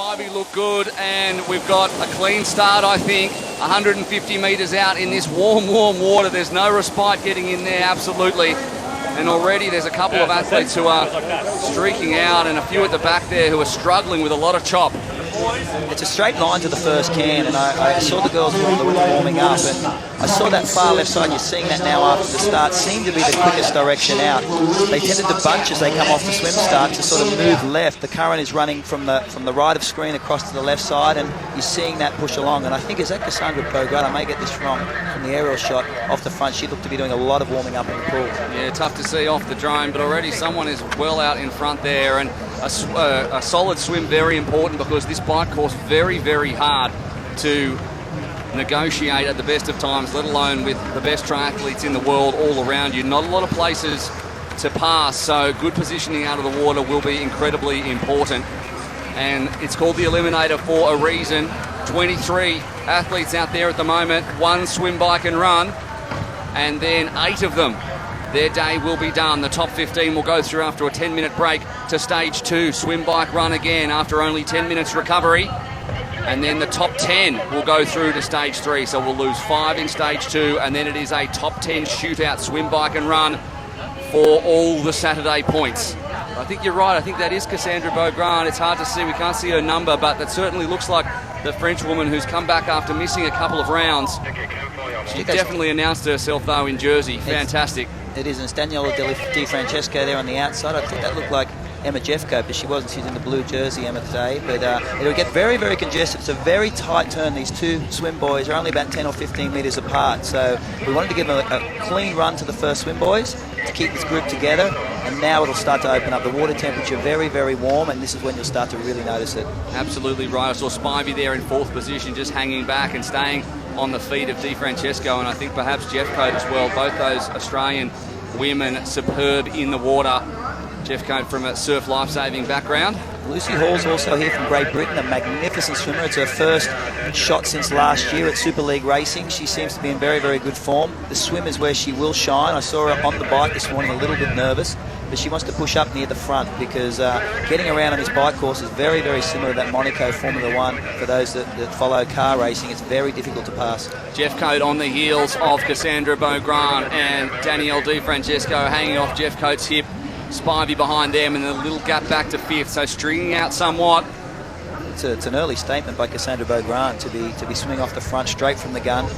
Spivey look good, and we've got a clean start, I think. 150 metres out in this warm water. There's no respite getting in there, absolutely. And already there's a couple of athletes who are streaking out, and a few at the back there who are struggling with a lot of chop. It's a straight line to the first can, and I saw the girls warming up, and I saw that far left side. You're seeing that now after the start. Seemed to be the quickest direction out. They tended to bunch as they come off the swim start to sort of move left. The current is running from the right of screen across to the left side, and you're seeing that push along. And I think is that Cassandra Bogart? I may get this wrong from the aerial shot off the front. She looked to be doing a lot of warming up in the pool. Yeah, tough to see off the drone, but already someone is well out in front there, and a solid swim, very important, because this bike course very, very hard to negotiate at the best of times, let alone with the best triathletes in the world all around you. Not a lot of places to pass, so good positioning out of the water will be incredibly important. And it's called the Eliminator for a reason. 23 athletes out there at the moment, one swim, bike and run, and then 8 of them, their day will be done. The top 15 will go through after a 10-minute break to stage 2, swim, bike, run again after only 10 minutes recovery. And then the top 10 will go through to stage 3. So we'll lose 5 in stage 2, and then it is a top 10 shootout, swim, bike and run for all the Saturday points. I think you're right. I think that is Cassandra Bogart. It's hard to see. We can't see her number, but that certainly looks like the French woman who's come back after missing a couple of rounds. She definitely announced herself, though, in jersey. Fantastic. It is, and it's Daniela Di Francesco there on the outside. I thought that looked like Emma Jeffco, but she wasn't. She's in the blue jersey, Emma, today. But it'll get very, very congested. It's a very tight turn. These two swim boys are only about 10 or 15 metres apart. So we wanted to give them a clean run to the first swim boys to keep this group together. And now it'll start to open up. The water temperature very, very warm, and this is when you'll start to really notice it. Absolutely right. I saw Spivey there in 4th position, just hanging back and staying on the feet of Di Francesco, and I think perhaps Jeffcoat as well. Both those Australian women superb in the water. Jeffcoat from a surf life-saving background. Lucy Hall's also here from Great Britain, a magnificent swimmer. It's her first shot since last year at Super League Racing. She seems to be in very, very good form. The swim is where she will shine. I saw her on the bike this morning a little bit nervous, but she wants to push up near the front, because getting around on this bike course is very, very similar to that Monaco Formula 1. For those that follow car racing, it's very difficult to pass. Jeffcoat on the heels of Cassandra Bogart, and Danielle Di Francesco hanging off Jeffcoat's hip. Spivey behind them, and a little gap back to 5th, so stringing out somewhat. It's an early statement by Cassandra Bogart to be swimming off the front straight from the gun.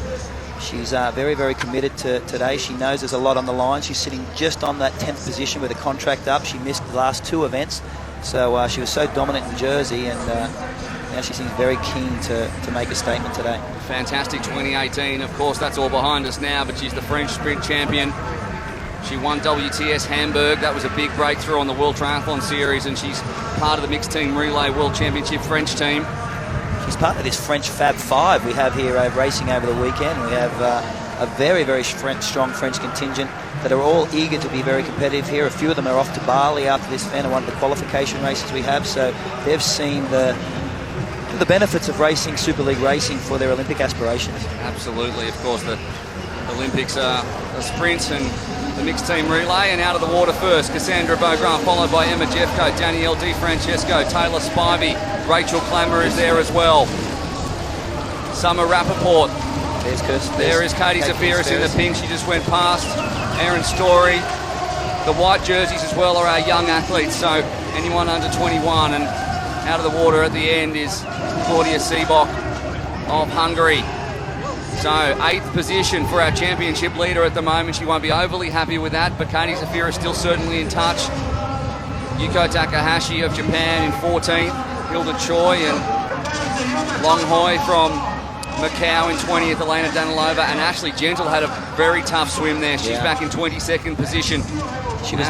She's very, very committed to today. She knows there's a lot on the line. She's sitting just on that 10th position with a contract up. She missed the last 2 events, so she was so dominant in Jersey, and now she seems very keen to make a statement today. Fantastic 2018. Of course, that's all behind us now, but she's the French sprint champion. She won WTS Hamburg. That was a big breakthrough on the World Triathlon Series, and she's part of the Mixed Team Relay World Championship French team. She's part of this French Fab Five we have here racing over the weekend. We have a very, very strong French contingent that are all eager to be very competitive here. A few of them are off to Bali after this event, and one of the qualification races we have, so they've seen the benefits of racing Super League racing for their Olympic aspirations. Absolutely. Of course, the Olympics are a sprint and the mixed team relay, and out of the water first, Cassandra Bogart, followed by Emma Jeffco, Danielle Di Francesco, Taylor Spivey, Rachel Clammer is there as well. Summer Rappaport. There is Katie Zafiris in the pink. She just went past. Erin Story. The white jerseys as well are our young athletes, so anyone under 21. And out of the water at the end is Claudia Seebach of Hungary. So 8th position for our championship leader at the moment. She won't be overly happy with that, but Katie Zafira is still certainly in touch. Yuko Takahashi of Japan in 14th. Hilda Choi and Long Hoi from Macau in 20th. Elena Danilova, and Ashley Gentle had a very tough swim there. She's back in 22nd position. She was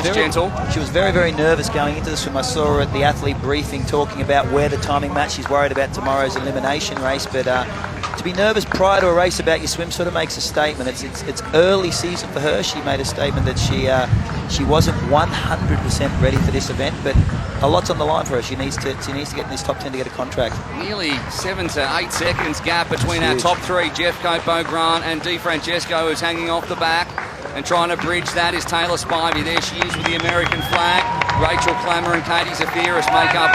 very, very nervous going into the swim. I saw her at the athlete briefing talking about where the timing match. She's worried about tomorrow's elimination race, but to be nervous prior to a race about your swim sort of makes a statement. It's early season for her. She made a statement that she wasn't 100% ready for this event, but a lot's on the line for her. She needs to get in this top 10 to get a contract. Nearly 7 to 8 seconds gap between our top 3, Jeffcoat, Bogart and Di Francesco, who's hanging off the back. And trying to bridge that is Taylor Spivey. There she is with the American flag. Rachel Klammer and Katie Zafiris make up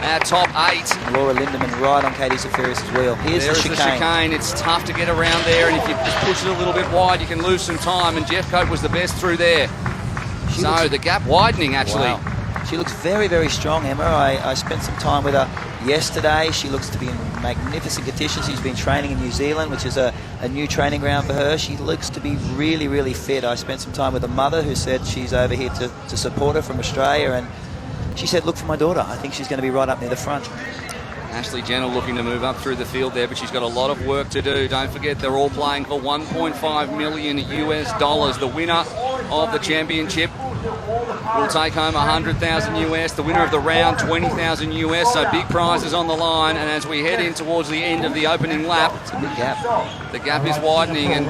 our top 8. Laura Lindemann right on Katie Zafiris' wheel. Here's the chicane. It's tough to get around there, and if you just push it a little bit wide, you can lose some time, and Jeffcoat was the best through there. The gap widening, actually. Wow. She looks very, very strong, Emma. I spent some time with her yesterday. She looks to be in magnificent condition. She's been training in New Zealand, which is a new training ground for her. She looks to be really, really fit. I spent some time with her mother, who said she's over here to support her from Australia, and she said, look for my daughter. I think she's going to be right up near the front. Ashley Jenner looking to move up through the field there, but she's got a lot of work to do. Don't forget, they're all playing for $1.5 million US. The winner of the championship will take home 100,000 US. The winner of the round, 20,000 US. So big prizes on the line. And as we head in towards the end of the opening lap, it's a big gap. The gap is widening, and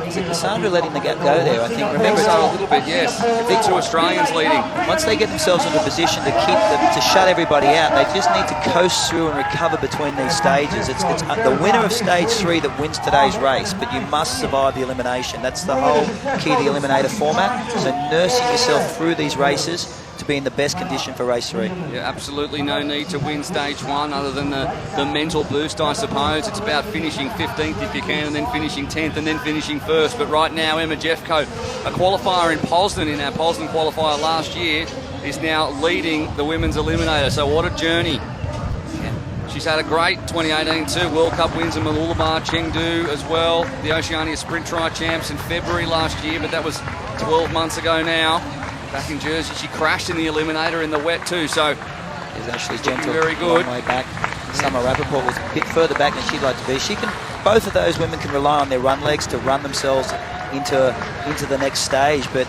is it Cassandra letting the gap go there? I think. Remember, so a little bit, yes. The 2 Australians leading. Once they get themselves into a position to shut everybody out, they just need to coast through and recover between these stages. It's the winner of stage 3 that wins today's race, but you must survive the elimination. That's the whole key to the Eliminator format. So nursing yourself through these races to be in the best condition for race 3. Yeah, absolutely no need to win stage 1 other than the mental boost, I suppose. It's about finishing 15th if you can, and then finishing 10th, and then finishing 1st. But right now, Emma Jeffcoat, a qualifier in Poznan, in our Poznan qualifier last year, is now leading the women's eliminator. So what a journey. Yeah. She's had a great 2018 too. World Cup wins in Mooloolaba, Chengdu as well. The Oceania Sprint Tri champs in February last year, but that was 12 months ago now. Back in Jersey, she crashed in the eliminator in the wet too, so is Ashley Gentle very good. Long way back. Summer Rappaport was a bit further back than she'd like to be. Both of those women can rely on their run legs to run themselves into the next stage, but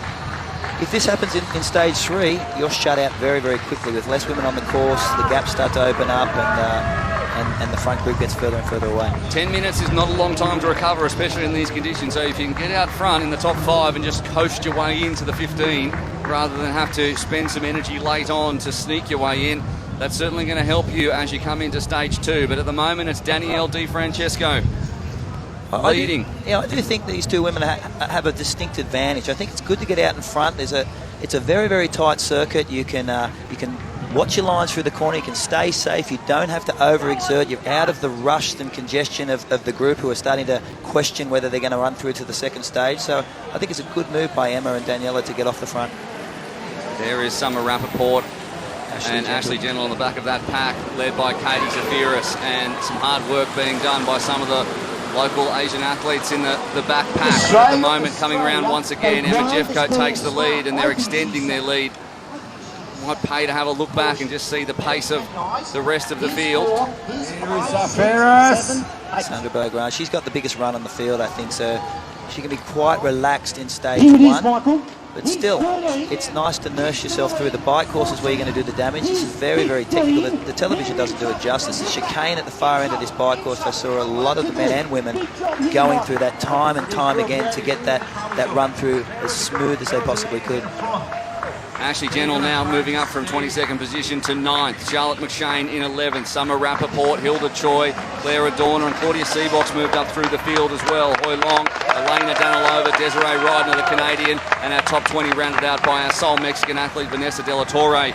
if this happens in stage 3, you're shut out very, very quickly. With less women on the course, the gaps start to open up, and the front group gets further and further away. 10 minutes is not a long time to recover, especially in these conditions. So if you can get out front in the top 5 and just coast your way into the 15, rather than have to spend some energy late on to sneak your way in, that's certainly going to help you as you come into stage 2. But at the moment, it's Danielle Di Francesco leading. I do think these 2 women have a distinct advantage. I think it's good to get out in front. It's a very, very tight circuit. You can watch your lines through the corner. You can stay safe. You don't have to overexert. You're out of the rush and congestion of the group who are starting to question whether they're going to run through to the second stage. So I think it's a good move by Emma and Daniela to get off the front. There is Summer Rappaport and Ashley Gentle on the back of that pack, led by Katie Zafiris, and some hard work being done by some of the local Asian athletes in the back pack. At the moment, coming around once again, Emma Jeffcoat takes the lead, and they're extending their lead. Might pay to have a look back and just see the pace of the rest of the field. Sandra Beaugrand, she's got the biggest run on the field, I think, so she can be quite relaxed in stage 1. But still, it's nice to nurse yourself through. The bike course is where you're going to do the damage. This is very, very technical. The television doesn't do it justice. The chicane at the far end of this bike course, I saw a lot of the men and women going through that time and time again to get that run through as smooth as they possibly could. Ashley Gentle now moving up from 22nd position to 9th. Charlotte McShane in 11th. Summer Rappaport, Hilda Choi, Clara Dorner, and Claudia Seabox moved up through the field as well. Hoi Long, Elena Danilova, Desiree Rydner, the Canadian, and our top 20 rounded out by our sole Mexican athlete, Vanessa De La Torre,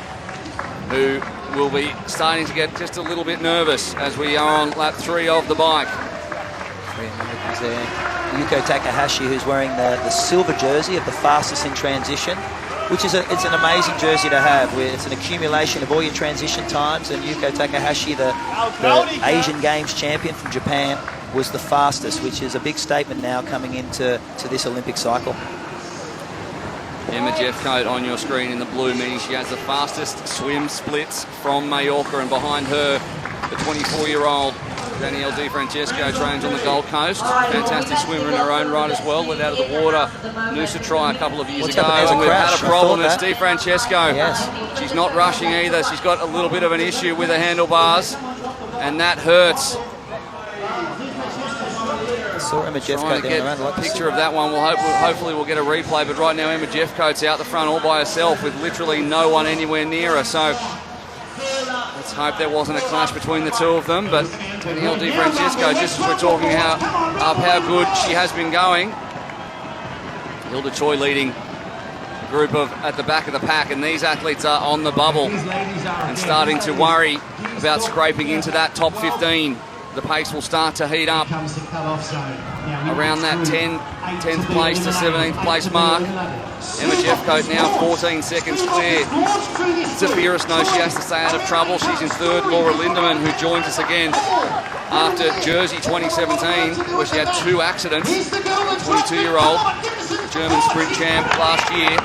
who will be starting to get just a little bit nervous as we are on lap 3 of the bike. 3 Americans there. Yuko Takahashi, who's wearing the silver jersey of the fastest in transition, which is it's an amazing jersey to have. It's an accumulation of all your transition times, and Yuko Takahashi, the Asian Games champion from Japan, was the fastest, which is a big statement now coming into this Olympic cycle. Emma Jeffcoat on your screen in the blue, meaning she has the fastest swim splits from Mallorca, and behind her, the 24-year-old Danielle Di Francesco trains on the Gold Coast. Fantastic swimmer in her own right as well. Let out of the water Noosa Try a couple of years ago. And we've had a problem. It's Di Francesco. Yes. She's not rushing either. She's got a little bit of an issue with her handlebars, and that hurts. Saw Emma Jeffcoat get a picture of that one. Hopefully we'll get a replay, but right now Emma Jeffcoat's out the front all by herself with literally no one anywhere near her. So let's hope there wasn't a clash between the two of them. But Danielle Di Francesco, just as we're talking how good she has been going. Hilda Choi leading group of at the back of the pack, and these athletes are on the bubble and starting to worry about scraping into that top 15. The pace will start to heat up around that 10th place to 17th place mark. Emma Jeffcoat now 14 seconds clear. Zefiris knows she has to stay out of trouble. She's in third. Laura Lindemann, who joins us again after Jersey 2017, where she had 2 accidents. 22-year-old German sprint champ last year.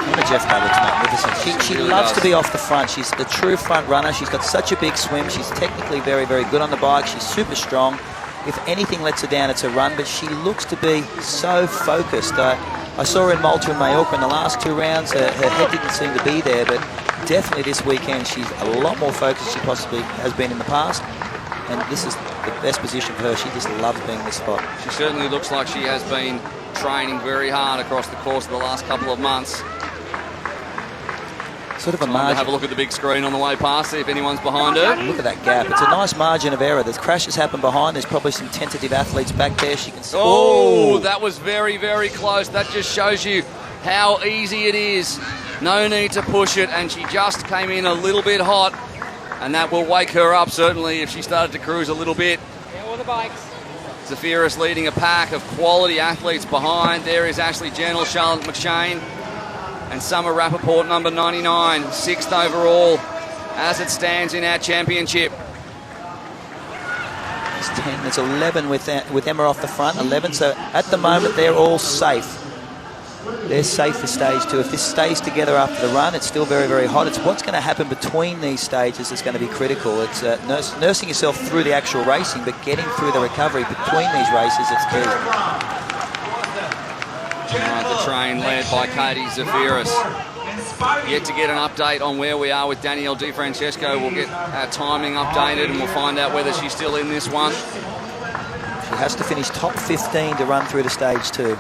Emma Jeffcoat looks magnificent. She really loves does. to be off the front. She's the true front runner. She's got such a big swim. She's technically very, very good on the bike. She's super strong. If anything lets her down, it's a run, but she looks to be so focused. I saw her in Malta and Mallorca in the last 2 rounds. Her head didn't seem to be there, but definitely this weekend she's a lot more focused than she possibly has been in the past. And this is the best position for her. She just loves being in this spot. She certainly looks like she has been training very hard across the course of the last couple of months. Sort of a Time to margin. have a look at the big screen on the way past, see if anyone's behind her. Look at that gap. It's a nice margin of error. There's crashes happen behind. There's probably some tentative athletes back there. She can see. Oh, that was very, very close. That just shows you how easy it is. No need to push it, and she just came in a little bit hot, and that will wake her up, certainly, if she started to cruise a little bit. All the bikes. Zefiris leading a pack of quality athletes behind. There is Ashley Gentle, Charlotte McShane, and Summer Rappaport, number 99, 6th overall, as it stands in our championship. There's 10. There's 11 with Emma off the front. 11. So at the moment, they're all safe. They're safe for stage 2. If this stays together after the run, it's still very, very hot. It's what's going to happen between these stages that's going to be critical. It's nursing yourself through the actual racing, but getting through the recovery between these races, it's key. The train led by Katie Zefiris. Yet to get an update on where we are with Danielle Di Francesco. We'll get our timing updated and we'll find out whether she's still in this one. She has to finish top 15 to run through to stage 2.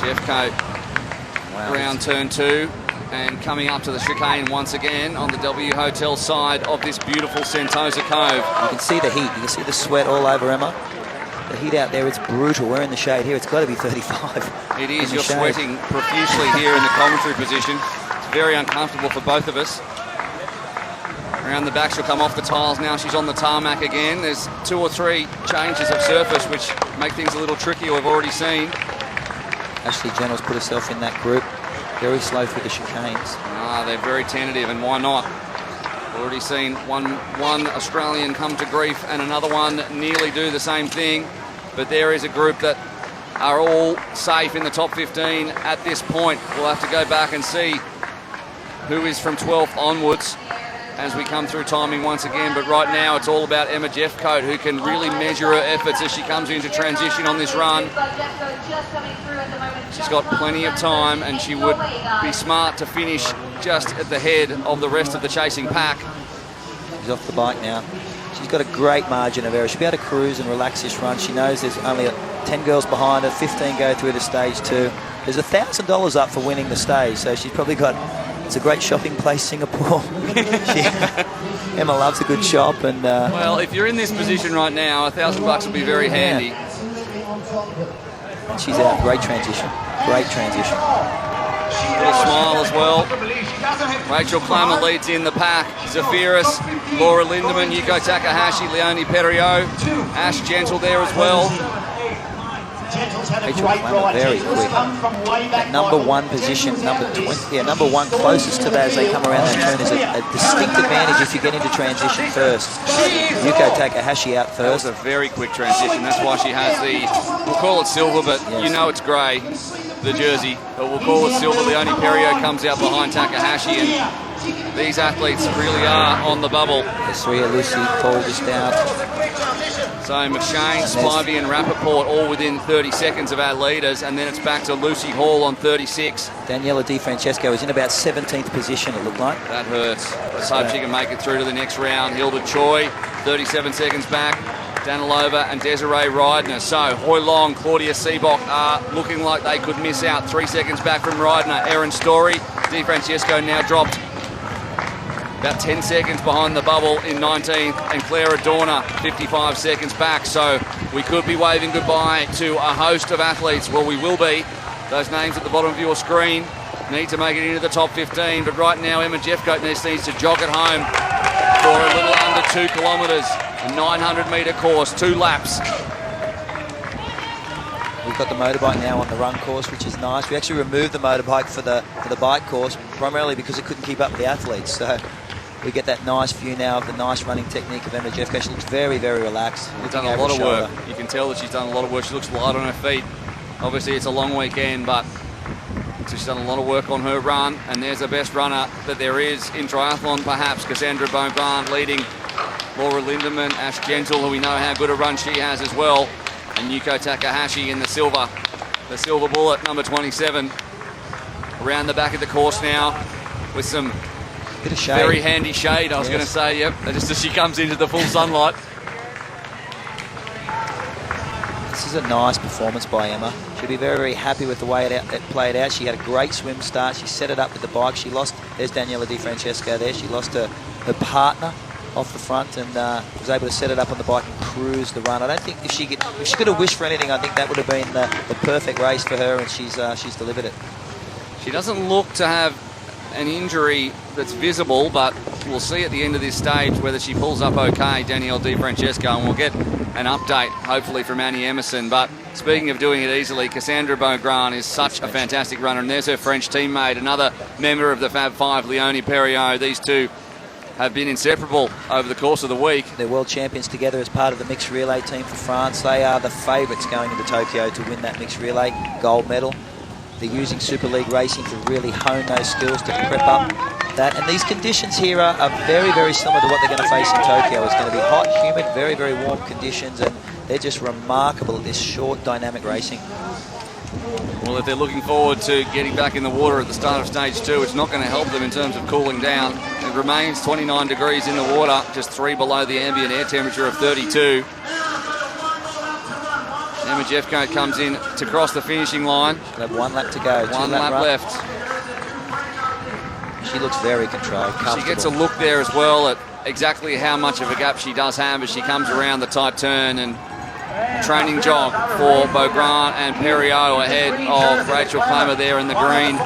Jeffcoat, Wow. round turn 2, and coming up to the chicane once again on the W Hotel side of this beautiful Sentosa Cove. You can see the heat. You can see the sweat all over Emma. The heat out there, it's brutal. We're in the shade here. It's got to be 35. It is. in the You're shade. sweating profusely here in the commentary position. It's very uncomfortable for both of us. Around the back, she'll come off the tiles now. She's on the tarmac again. There's 2 or 3 changes of surface which make things a little tricky, we've already seen. Ashley Gentle's put herself in that group. Very slow through the chicanes. They're very tentative, and why not? Already seen one Australian come to grief and another one nearly do the same thing. But there is a group that are all safe in the top 15 at this point. We'll have to go back and see who is from 12th onwards as we come through timing once again. But right now it's all about Emma Jeffcoat, who can really measure her efforts as she comes into transition on this run. She's got plenty of time, and she would be smart to finish just at the head of the rest of the chasing pack. She's off the bike now. She's got a great margin of error. She'll be able to cruise and relax this run. She knows there's only 10 girls behind her, 15 go through to stage 2. There's $1,000 up for winning the stage, so she's probably got... It's a great shopping place, Singapore. Emma loves a good shop, and Well, if you're in this position right now, $1,000 will be very handy. and she's out. Great transition. Great transition. Little smile as well. Rachel Clammer leads in the pack. Zefiris, Laura Lindemann, Yuko Takahashi, Leonie Perriot, Ash Gentle there as well. Rachel Clammer very quick. That number 1 position, number 20, number 1 closest to that as they come around that turn is a distinct advantage if you get into transition first. Yuko Takahashi out That was first. a very quick transition. That's why she has the, we'll call it silver, but you know it's grey, the jersey. But we'll call it silver. Leonie Perriot comes out behind Takahashi, and these athletes really are on the bubble. Sarah Lucy Paul just down. So McShane, Spivey and Rappaport all within 30 seconds of our leaders, and then it's back to Lucy Hall on 36. Daniela Di Francesco is in about 17th position, it looked like. That hurts. Let's hope she can make it through to the next round. Hilda Choi, 37 seconds back. Danilova and Desiree Reidner. So Hoi Long, Claudia Seabok are looking like they could miss out. 3 seconds back from Reidner. Erin Story, Di Francesco now dropped about 10 seconds behind the bubble in 19th, and Clara Dorner 55 seconds back. So we could be waving goodbye to a host of athletes. Well, we will be, Those names at the bottom of your screen need to make it into the top 15, but right now Emma Jeffcoat needs to jog it home for a little under 2 kilometres, a 900-metre course, 2 laps. We've got the motorbike now on the run course, which is nice. We actually removed the motorbike for the bike course, primarily because it couldn't keep up with the athletes. So we get that nice view now of the nice running technique of Emma Jeffcoat. She looks very, very relaxed. She's done a lot of work. You can tell that she's done a lot of work. She looks light on her feet. Obviously, it's a long weekend, but so she's done a lot of work on her run, and there's the best runner that there is in triathlon, perhaps. Cassandra Beaugrand leading Laura Lindemann, Ash Gentle, who we know how good a run she has as well, and Yuko Takahashi in the silver bullet, number 27. Around the back of the course now with some bit of shade. Very handy shade, I was going to say, yep, just as she comes into the full sunlight. This is a nice performance by Emma. She'll be very, very happy with the way it played out. She had a great swim start. She set it up with the bike. She lost, there's Daniela Di Francesco there. She lost her partner off the front and was able to set it up on the bike and cruise the run. I don't think if she could have wished for anything, I think that would have been the perfect race for her, and she's delivered it. She doesn't look to have an injury that's visible, but we'll see at the end of this stage whether she pulls up okay, Danielle Di Francesco, and we'll get an update hopefully from Annie Emerson. But speaking of doing it easily, Cassandra Beaugrand is such a fantastic runner, and there's her French teammate, another member of the Fab Five, Leonie Perriot. These two have been inseparable over the course of the week. They're world champions together as part of the mixed relay team for France. They are the favourites going into Tokyo to win that mixed relay gold medal. They're using Super League racing to really hone those skills to prep up that. And these conditions here are very, very similar to what they're going to face in Tokyo. It's going to be hot, humid, very, very warm conditions, and they're just remarkable at this short, dynamic racing. Well, if they're looking forward to getting back in the water at the start of stage 2, it's not going to help them in terms of cooling down. It remains 29 degrees in the water, just 3 below the ambient air temperature of 32. Emma Jeffcoat comes in to cross the finishing line. She'll have 1 lap to go. 1 lap left. She looks very controlled, comfortable. She gets a look there as well at exactly how much of a gap she does have as she comes around the tight turn, and training jog for Beaugrand and Perriot ahead of Rachel Klammer there in the green.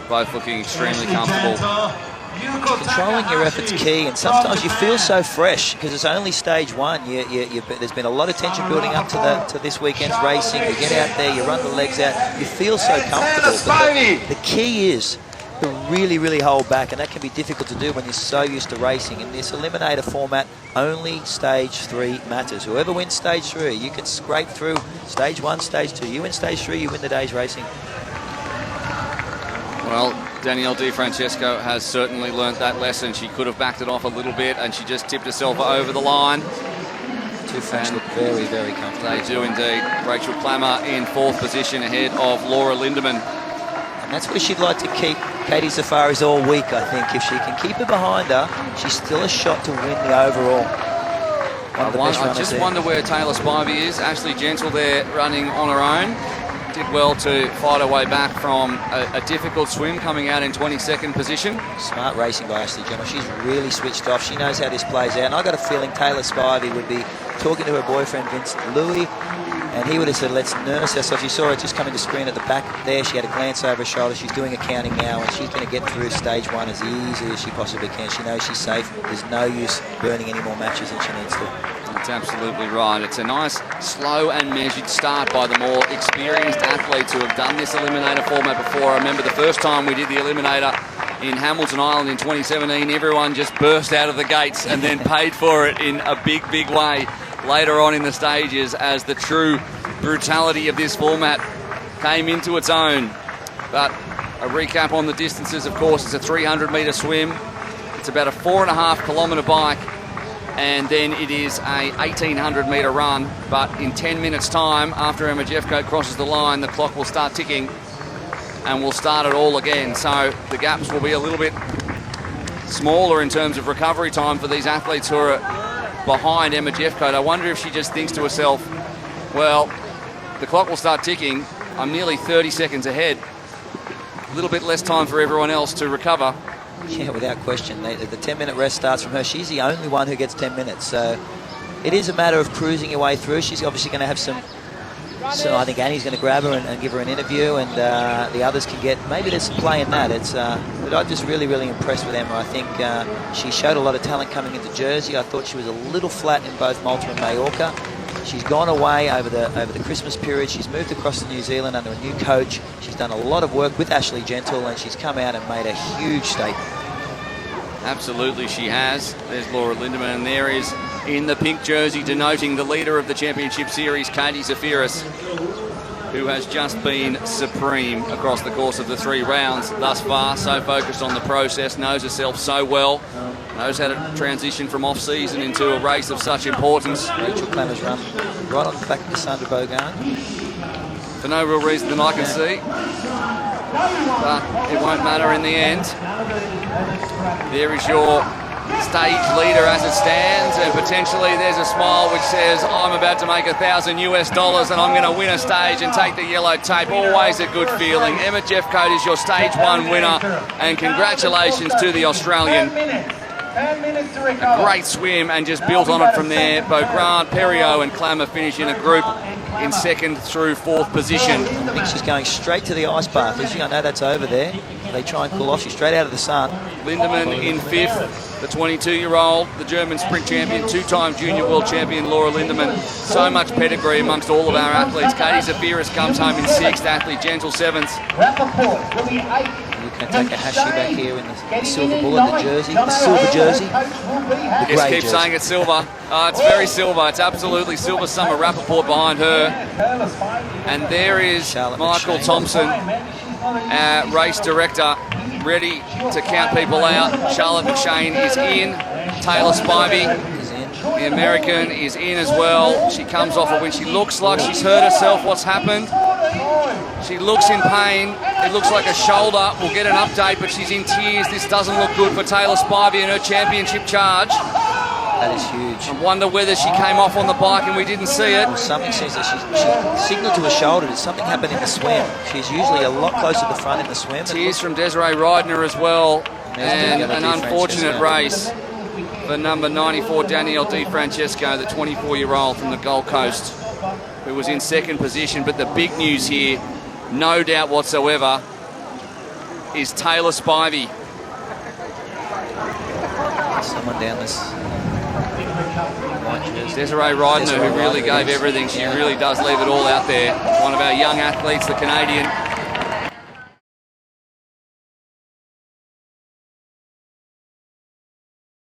Both looking extremely comfortable. Controlling your effort's key, and sometimes you feel so fresh because it's only stage 1. There's been a lot of tension building up to this weekend's racing. You get out there, you run the legs out, you feel so comfortable. But the key is to really, really hold back, and that can be difficult to do when you're so used to racing. In this Eliminator format, only stage 3 matters. Whoever wins stage 3, you can scrape through stage 1, stage 2. You win stage 3, you win the day's racing. Well, Danielle Di Francesco has certainly learnt that lesson. She could have backed it off a little bit, and she just tipped herself over the line. Two French look very, very comfortable. They do indeed. Rachel Klammer in 4th position ahead of Laura Lindemann. And that's where she'd like to keep Katie Zafaris all week, I think. If she can keep her behind her, she's still a shot to win the overall. I just wonder where Taylor Spivey is. Ashley Gentle there running on her own. Did well to fight her way back from a difficult swim, coming out in 22nd position. Smart racing by Ashley Gentle. She's really switched off. She knows how this plays out. And I got a feeling Taylor Spivey would be talking to her boyfriend, Vincent Louis, and he would have said, let's nurse her. So if you saw her just coming to screen at the back there, she had a glance over her shoulder. She's doing accounting now, and she's going to get through stage 1 as easy as she possibly can. She knows she's safe. There's no use burning any more matches than she needs to. That's absolutely right. It's a nice, slow and measured start by the more experienced athletes who have done this Eliminator format before. I remember the first time we did the Eliminator in Hamilton Island in 2017, everyone just burst out of the gates and then paid for it in a big, big way later on in the stages as the true brutality of this format came into its own. But a recap on the distances, of course, it's a 300-metre swim. It's about a 4.5 kilometre bike. And then it is a 1,800-metre run, but in 10 minutes' time, after Emma Jeffcoat crosses the line, the clock will start ticking and we'll start it all again. So the gaps will be a little bit smaller in terms of recovery time for these athletes who are behind Emma Jeffcoat. I wonder if she just thinks to herself, well, the clock will start ticking. I'm nearly 30 seconds ahead. A little bit less time for everyone else to recover. Yeah, without question. The 10-minute rest starts from her. She's the only one who gets 10 minutes. So it is a matter of cruising your way through. She's obviously going to have some. So I think Annie's going to grab her and give her an interview, and the others can get, maybe there's some play in that. But I'm just really, really impressed with Emma. I think she showed a lot of talent coming into Jersey. I thought she was a little flat in both Malta and Mallorca. She's gone away over the Christmas period. She's moved across to New Zealand under a new coach. She's done a lot of work with Ashley Gentle, and she's come out and made a huge statement. Absolutely she has. There's Laura Lindemann, and there is, in the pink jersey, denoting the leader of the championship series, Katie Zafiris, who has just been supreme across the course of the 3 rounds thus far. So focused on the process, knows herself so well, knows how to transition from off-season into a race of such importance. Rachel Clemmer's run right on the back of Cassandra Bogan. For no real reason that I can see. But it won't matter in the end. There is your stage leader as it stands, and potentially there's a smile which says, I'm about to make $1,000 and I'm going to win a stage and take the yellow tape. Always a good feeling. Emma Jeffcoat is your stage 1 winner, and congratulations to the Australian. A great swim, and just built on it from there. Beaugrand, Perriot and Clammer finish in a group in 2nd through 4th position. I think she's going straight to the ice bath. As you know, that's over there. They try and cool off. She's straight out of the sun. Lindemann in 5th, the 22-year-old, the German sprint champion, 2-time junior world champion Laura Lindemann. So much pedigree amongst all of our athletes. Katie Zafiris comes home in 6th, Ashley Gentle 7th. You can take a Hashi back here in the silver bullet, the jersey, the silver jersey. Just keep saying it's silver. It's very silver. It's absolutely silver. Summer Rappaport behind her. And there is Charlotte Michael McShane. Thompson, our race director, ready to count people out. Charlotte McShane is in. Taylor Spivey, the American, is in as well. She comes off a win. She looks like she's hurt herself. What's happened? She looks in pain. It looks like a shoulder. We'll get an update, but she's in tears. This doesn't look good for Taylor Spivey and her championship charge. That is huge. I wonder whether she came off on the bike and we didn't see it. Well, something says that she signalled to her shoulder. Did something happen in the swim? She's usually a lot closer to the front in the swim. Tears from Desiree Rydner as well. And an unfortunate race for number 94, Danielle Di Francesco, the 24-year-old from the Gold Coast, who was in 2nd position. But the big news here, no doubt whatsoever, is Taylor Spivey. Someone down this white jersey. Desiree Rydner, who really gave everything. She really does leave it all out there. One of our young athletes, the Canadian.